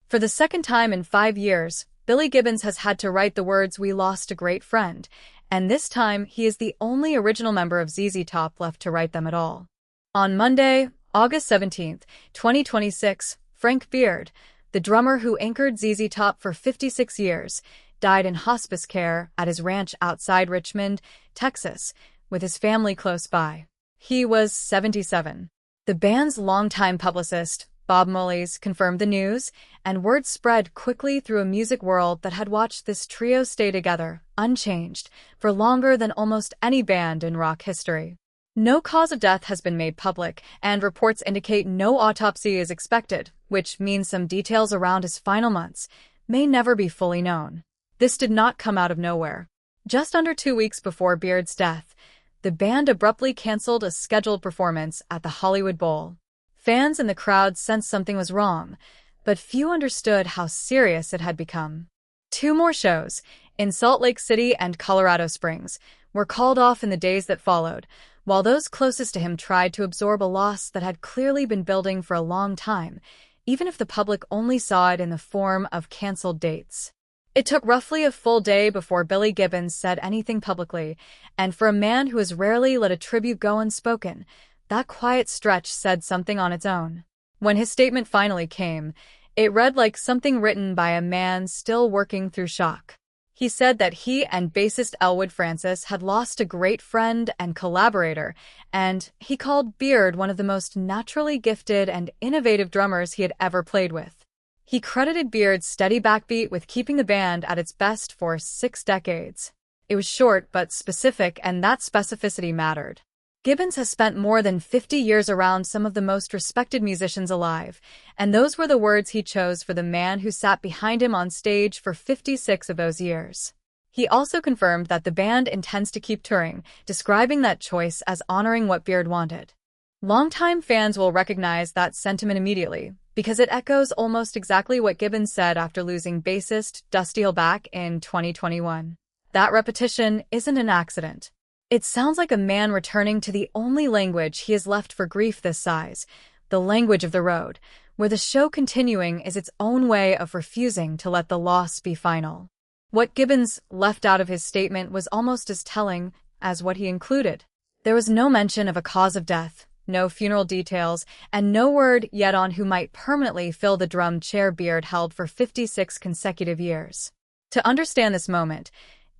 For the second time in 5 years, Billy Gibbons has had to write the words "We lost a great friend," and this time he is the only original member of ZZ Top left to write them at all. On Monday, August 17, 2026, Frank Beard, the drummer who anchored ZZ Top for 56 years, died in hospice care at his ranch outside Richmond, Texas, with his family close by. He was 77. The band's longtime publicist, Bob Mollys, confirmed the news, and word spread quickly through a music world that had watched this trio stay together, unchanged, for longer than almost any band in rock history. No cause of death has been made public, and reports indicate no autopsy is expected, which means some details around his final months may never be fully known. This did not come out of nowhere. Just under 2 weeks before Beard's death, the band abruptly canceled a scheduled performance at the Hollywood Bowl. Fans in the crowd sensed something was wrong, but few understood how serious it had become. 2 more shows, in Salt Lake City and Colorado Springs, were called off in the days that followed, while those closest to him tried to absorb a loss that had clearly been building for a long time, even if the public only saw it in the form of canceled dates. It took roughly a full day before Billy Gibbons said anything publicly, and for a man who has rarely let a tribute go unspoken, that quiet stretch said something on its own. When his statement finally came, it read like something written by a man still working through shock. He said that he and bassist Elwood Francis had lost a great friend and collaborator, and he called Beard one of the most naturally gifted and innovative drummers he had ever played with. He credited Beard's steady backbeat with keeping the band at its best for 6 decades. It was short but specific, and that specificity mattered. Gibbons has spent more than 50 years around some of the most respected musicians alive, and those were the words he chose for the man who sat behind him on stage for 56 of those years. He also confirmed that the band intends to keep touring, describing that choice as honoring what Beard wanted. Longtime fans will recognize that sentiment immediately, because it echoes almost exactly what Gibbons said after losing bassist Dusty Hill back in 2021. That repetition isn't an accident. It sounds like a man returning to the only language he has left for grief this size, the language of the road, where the show continuing is its own way of refusing to let the loss be final. What Gibbons left out of his statement was almost as telling as what he included. There was no mention of a cause of death, no funeral details, and no word yet on who might permanently fill the drum chair Beard held for 56 consecutive years. To understand this moment,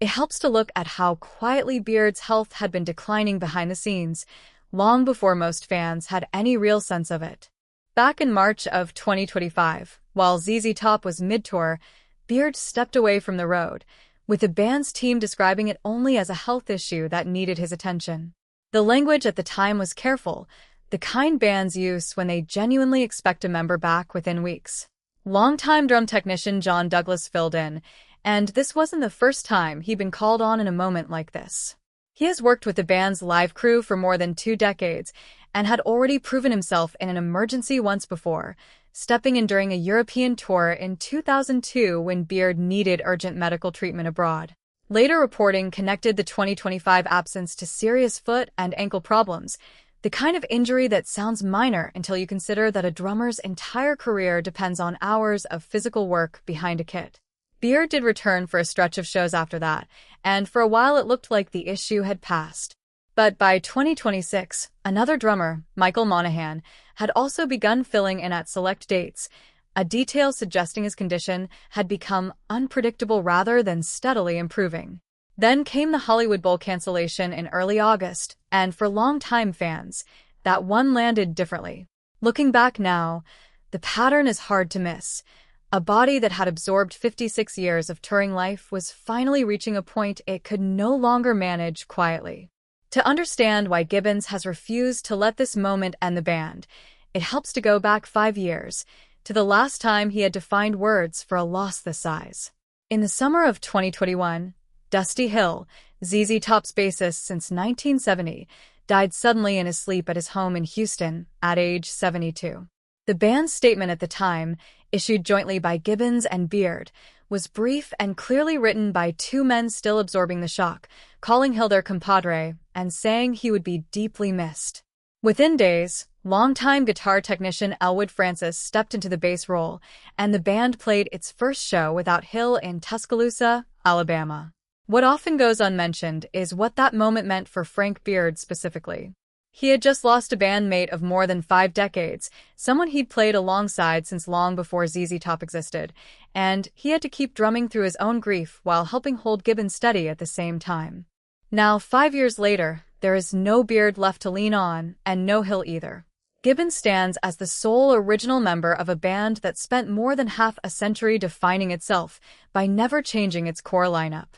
it helps to look at how quietly Beard's health had been declining behind the scenes, long before most fans had any real sense of it. Back in March of 2025, while ZZ Top was mid-tour, Beard stepped away from the road, with the band's team describing it only as a health issue that needed his attention. The language at the time was careful, the kind bands use when they genuinely expect a member back within weeks. Longtime drum technician John Douglas filled in, and this wasn't the first time he'd been called on in a moment like this. He has worked with the band's live crew for more than 2 decades and had already proven himself in an emergency once before, stepping in during a European tour in 2002 when Beard needed urgent medical treatment abroad. Later reporting connected the 2025 absence to serious foot and ankle problems, the kind of injury that sounds minor until you consider that a drummer's entire career depends on hours of physical work behind a kit. Beard did return for a stretch of shows after that, and for a while it looked like the issue had passed. But by 2026, another drummer, Michael Monaghan, had also begun filling in at select dates, a detail suggesting his condition had become unpredictable rather than steadily improving. Then came the Hollywood Bowl cancellation in early August, and for longtime fans, that one landed differently. Looking back now, the pattern is hard to miss. A body that had absorbed 56 years of touring life was finally reaching a point it could no longer manage quietly. To understand why Gibbons has refused to let this moment end the band, it helps to go back 5 years, to the last time he had to find words for a loss this size. In the summer of 2021, Dusty Hill, ZZ Top's bassist since 1970, died suddenly in his sleep at his home in Houston at age 72. The band's statement at the time, issued jointly by Gibbons and Beard, was brief and clearly written by 2 men still absorbing the shock, calling Hill their compadre and saying he would be deeply missed. Within days, Longtime guitar technician Elwood Francis stepped into the bass role, and the band played its first show without Hill in Tuscaloosa, Alabama. What often goes unmentioned is what that moment meant for Frank Beard specifically. He had just lost a bandmate of more than 5 decades, someone he'd played alongside since long before ZZ Top existed, and he had to keep drumming through his own grief while helping hold Gibbons steady at the same time. Now, 5 years later, there is no Beard left to lean on, and no Hill either. Gibbons stands as the sole original member of a band that spent more than half a century defining itself by never changing its core lineup.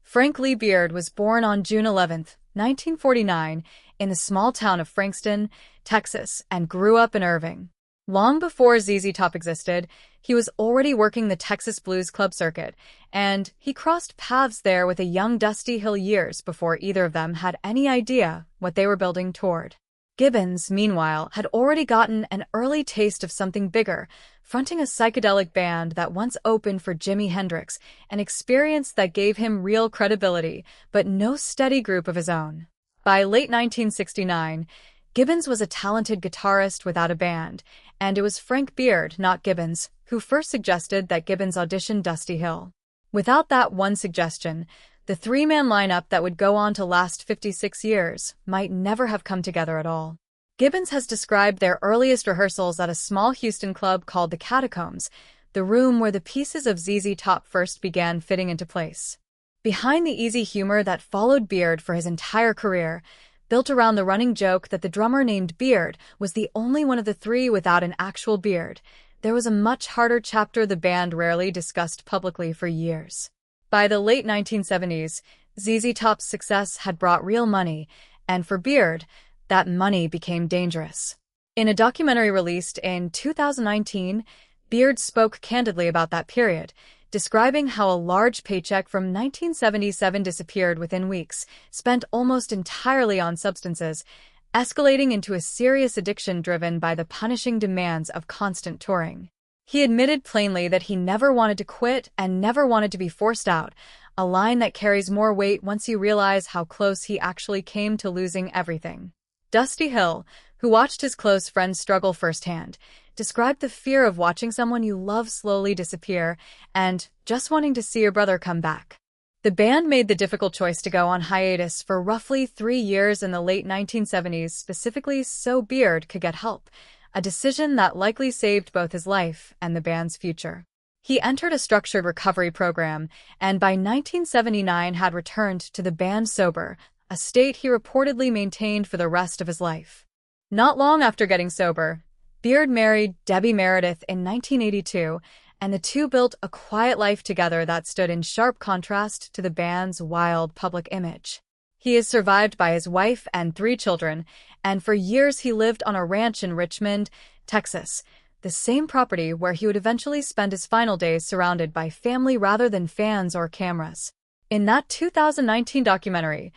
Frank Lee Beard was born on June 11, 1949, in the small town of Frankston, Texas, and grew up in Irving. Long before ZZ Top existed, he was already working the Texas blues club circuit, and he crossed paths there with a young Dusty Hill years before either of them had any idea what they were building toward. Gibbons, meanwhile, had already gotten an early taste of something bigger, fronting a psychedelic band that once opened for Jimi Hendrix, an experience that gave him real credibility, but no steady group of his own. By late 1969, Gibbons was a talented guitarist without a band, and it was Frank Beard, not Gibbons, who first suggested that Gibbons audition Dusty Hill. Without that one suggestion, the three-man lineup that would go on to last 56 years might never have come together at all. Gibbons has described their earliest rehearsals at a small Houston club called the Catacombs, the room where the pieces of ZZ Top first began fitting into place. Behind the easy humor that followed Beard for his entire career, built around the running joke that the drummer named Beard was the only one of the three without an actual beard, there was a much harder chapter the band rarely discussed publicly for years. By the late 1970s, ZZ Top's success had brought real money, and for Beard, that money became dangerous. In a documentary released in 2019, Beard spoke candidly about that period, describing how a large paycheck from 1977 disappeared within weeks, spent almost entirely on substances, escalating into a serious addiction driven by the punishing demands of constant touring. He admitted plainly that he never wanted to quit and never wanted to be forced out, a line that carries more weight once you realize how close he actually came to losing everything. Dusty Hill, who watched his close friends struggle firsthand, described the fear of watching someone you love slowly disappear and just wanting to see your brother come back. The band made the difficult choice to go on hiatus for roughly 3 years in the late 1970s, specifically so Beard could get help, a decision that likely saved both his life and the band's future. He entered a structured recovery program and by 1979 had returned to the band sober, a state he reportedly maintained for the rest of his life. Not long after getting sober, Beard married Debbie Meredith in 1982, and the two built a quiet life together that stood in sharp contrast to the band's wild public image. He is survived by his wife and 3 children, and for years he lived on a ranch in Richmond, Texas, the same property where he would eventually spend his final days surrounded by family rather than fans or cameras. In that 2019 documentary,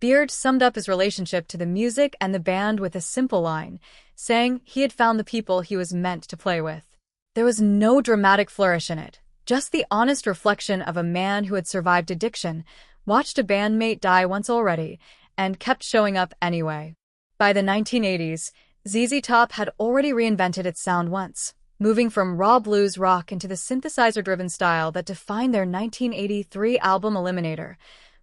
Beard summed up his relationship to the music and the band with a simple line, saying he had found the people he was meant to play with. There was no dramatic flourish in it, just the honest reflection of a man who had survived addiction, watched a bandmate die once already, and kept showing up anyway. By the 1980s, ZZ Top had already reinvented its sound once, moving from raw blues rock into the synthesizer-driven style that defined their 1983 album Eliminator,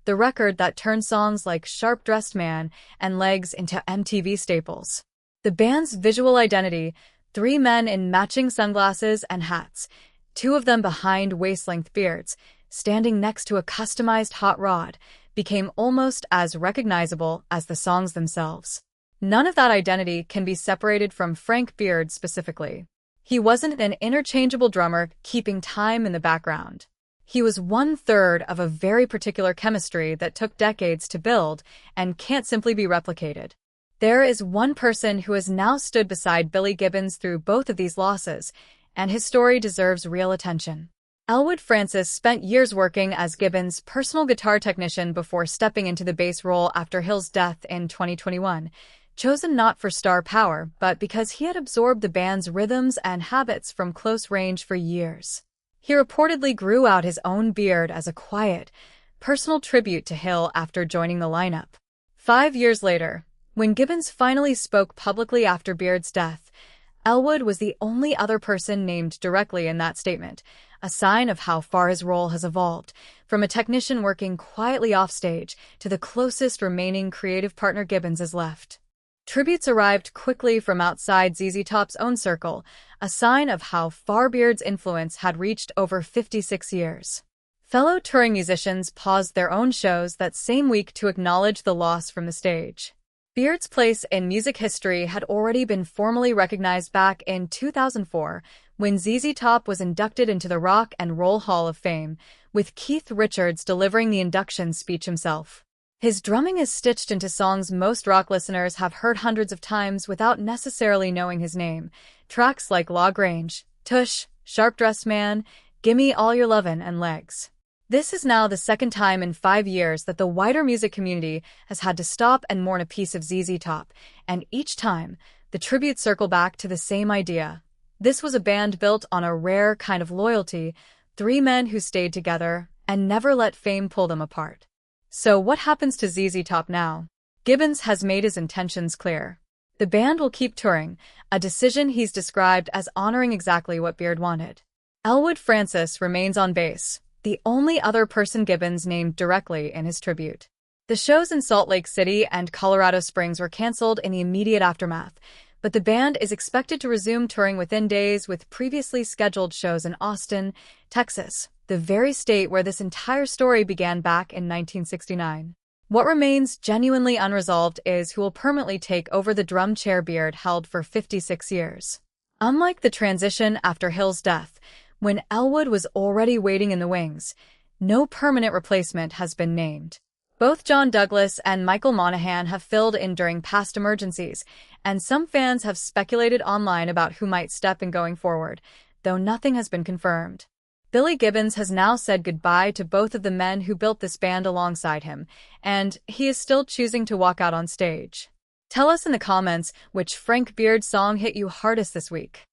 the record that turned songs like Sharp Dressed Man and Legs into MTV staples. The band's visual identity, 3 men in matching sunglasses and hats, 2 of them behind waist-length beards, standing next to a customized hot rod, became almost as recognizable as the songs themselves. None of that identity can be separated from Frank Beard specifically. He wasn't an interchangeable drummer keeping time in the background. He was 1/3 of a very particular chemistry that took decades to build and can't simply be replicated. There is one person who has now stood beside Billy Gibbons through both of these losses, and his story deserves real attention. Elwood Francis spent years working as Gibbons' personal guitar technician before stepping into the bass role after Hill's death in 2021, chosen not for star power, but because he had absorbed the band's rhythms and habits from close range for years. He reportedly grew out his own beard as a quiet, personal tribute to Hill after joining the lineup. 5 years later, When Gibbons finally spoke publicly after Beard's death, Elwood was the only other person named directly in that statement, a sign of how far his role has evolved, from a technician working quietly offstage to the closest remaining creative partner Gibbons has left. Tributes arrived quickly from outside ZZ Top's own circle, a sign of how far Beard's influence had reached over 56 years. Fellow touring musicians paused their own shows that same week to acknowledge the loss from the stage. Beard's place in music history had already been formally recognized back in 2004 when ZZ Top was inducted into the Rock and Roll Hall of Fame, with Keith Richards delivering the induction speech himself. His drumming is stitched into songs most rock listeners have heard hundreds of times without necessarily knowing his name. Tracks like La Grange, Tush, Sharp Dressed Man, Gimme All Your Lovin' and Legs. This is now the second time in 5 years that the wider music community has had to stop and mourn a piece of ZZ Top, and each time, the tributes circle back to the same idea. This was a band built on a rare kind of loyalty, 3 men who stayed together and never let fame pull them apart. So what happens to ZZ Top now? Gibbons has made his intentions clear. The band will keep touring, a decision he's described as honoring exactly what Beard wanted. Elwood Francis remains on bass, the only other person Gibbons named directly in his tribute. The shows in Salt Lake City and Colorado Springs were canceled in the immediate aftermath, but the band is expected to resume touring within days with previously scheduled shows in Austin, Texas, the very state where this entire story began back in 1969. What remains genuinely unresolved is who will permanently take over the drum chair Beard held for 56 years. Unlike the transition after Hill's death, when Elwood was already waiting in the wings, no permanent replacement has been named. Both John Douglas and Michael Monaghan have filled in during past emergencies, and some fans have speculated online about who might step in going forward, though nothing has been confirmed. Billy Gibbons has now said goodbye to both of the men who built this band alongside him, and he is still choosing to walk out on stage. Tell us in the comments which Frank Beard song hit you hardest this week.